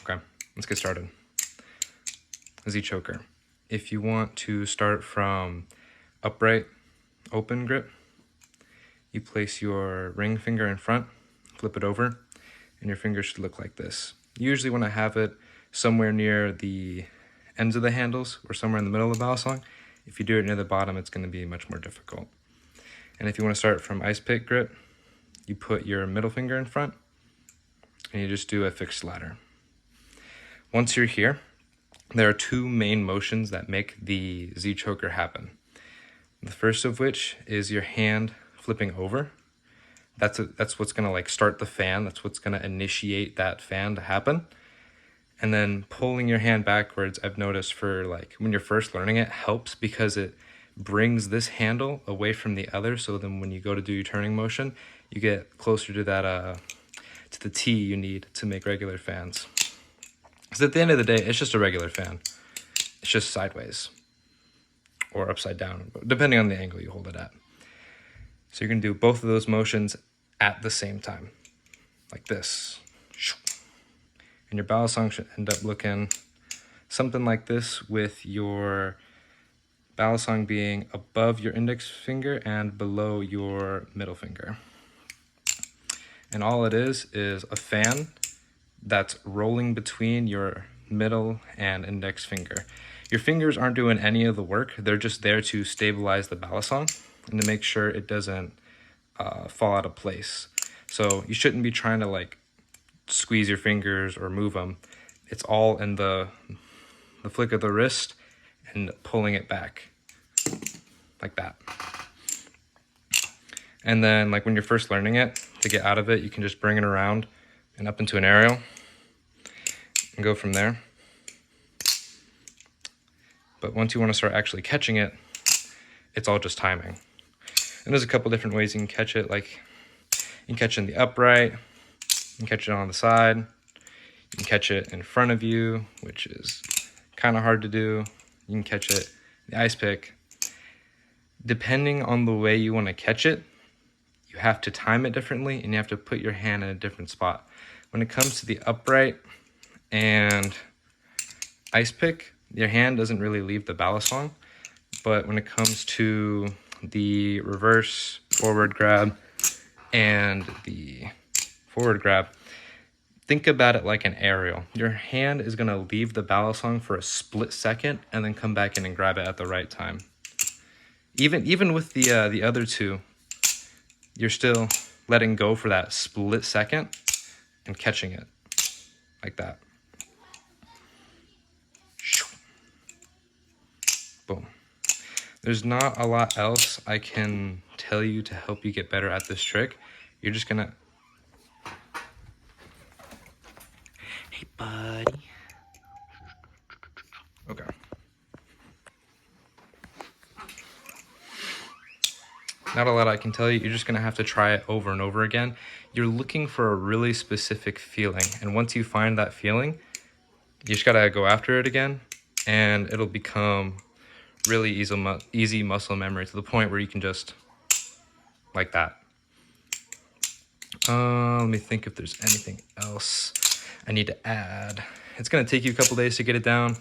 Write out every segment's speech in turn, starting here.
Okay, let's get started. Zchoker. If you want to start from upright open grip, you place your ring finger in front, flip it over, and your fingers should look like this. Usually when I have it somewhere near the ends of the handles or somewhere in the middle of the balisong, if you do it near the bottom, it's going to be much more difficult. And if you want to start from ice pick grip, you put your middle finger in front and you just do a fixed ladder. Once you're here, there are two main motions that make the Zchoker happen. The first of which is your hand flipping over. That's what's gonna like start the fan. That's what's gonna initiate that fan to happen. And then pulling your hand backwards, I've noticed for like when you're first learning it, helps because it brings this handle away from the other. So then when you go to do your turning motion, you get closer to that to the T you need to make regular fans. Because at the end of the day, it's just a regular fan. It's just sideways or upside down, depending on the angle you hold it at. So you're going to do both of those motions at the same time, like this. And your balisong should end up looking something like this, with your balisong being above your index finger and below your middle finger. And all it is a fan that's rolling between your middle and index finger. Your fingers aren't doing any of the work. They're just there to stabilize the balisong and to make sure it doesn't fall out of place. So you shouldn't be trying to like squeeze your fingers or move them. It's all in the flick of the wrist and pulling it back like that. And then like when you're first learning it, to get out of it, you can just bring it around and up into an aerial and go from there. But once you want to start actually catching it, it's all just timing. And there's a couple different ways you can catch it. Like you can catch it in the upright, you can catch it on the side, you can catch it in front of you, which is kind of hard to do. You can catch it in the ice pick. Depending on the way you want to catch it, you have to time it differently and you have to put your hand in a different spot. When it comes to the upright and ice pick, your hand doesn't really leave the balisong. But when it comes to the reverse forward grab and the forward grab, think about it like an aerial. Your hand is going to leave the balisong for a split second and then come back in and grab it at the right time. Even with the other two, you're still letting go for that split second and catching it like that. Boom. There's not a lot else I can tell you to help you get better at this trick. You're just gonna... Hey, buddy. Okay. Not a lot I can tell you. You're just gonna have to try it over and over again. You're looking for a really specific feeling. And once you find that feeling, you just gotta go after it again, and it'll become really easy muscle memory to the point where you can just like that. Let me think if there's anything else I need to add. It's going to take you a couple days to get it down.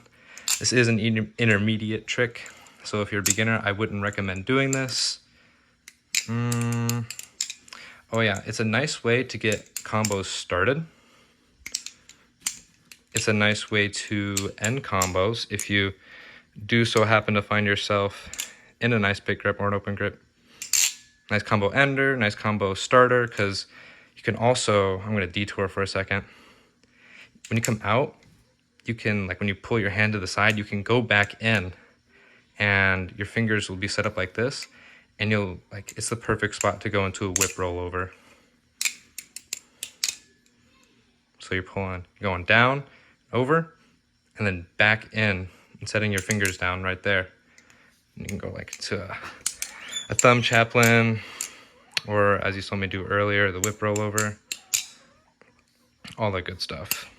This is an intermediate trick, so if you're a beginner, I wouldn't recommend doing this. Oh yeah, it's a nice way to get combos started. It's a nice way to end combos if you do so happen to find yourself in a nice pick grip or an open grip. Nice combo ender, nice combo starter, because you can also, I'm going to detour for a second. When you come out, you can, like when you pull your hand to the side, you can go back in and your fingers will be set up like this, and you'll, like, it's the perfect spot to go into a whip rollover. So you're going down, over, and then back in, and setting your fingers down right there. And you can go like to a thumb chaplain, or as you saw me do earlier, the whip rollover, all that good stuff.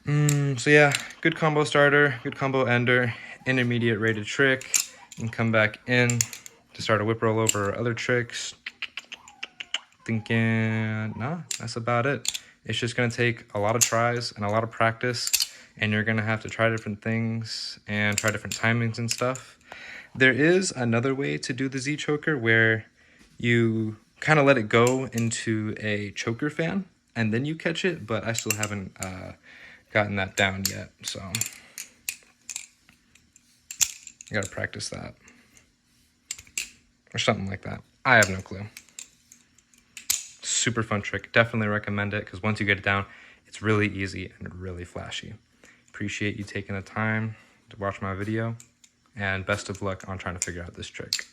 So yeah, good combo starter, good combo ender, intermediate rated trick. You can come back in to start a whip rollover or other tricks. Thinking, nah, that's about it. It's just gonna take a lot of tries and a lot of practice, and you're gonna have to try different things and try different timings and stuff. There is another way to do the Zchoker where you kind of let it go into a choker fan and then you catch it, but I still haven't gotten that down yet, so I gotta practice that. Or something like that. I have no clue. Super fun trick. Definitely recommend it because once you get it down, it's really easy and really flashy. Appreciate you taking the time to watch my video, and best of luck on trying to figure out this trick.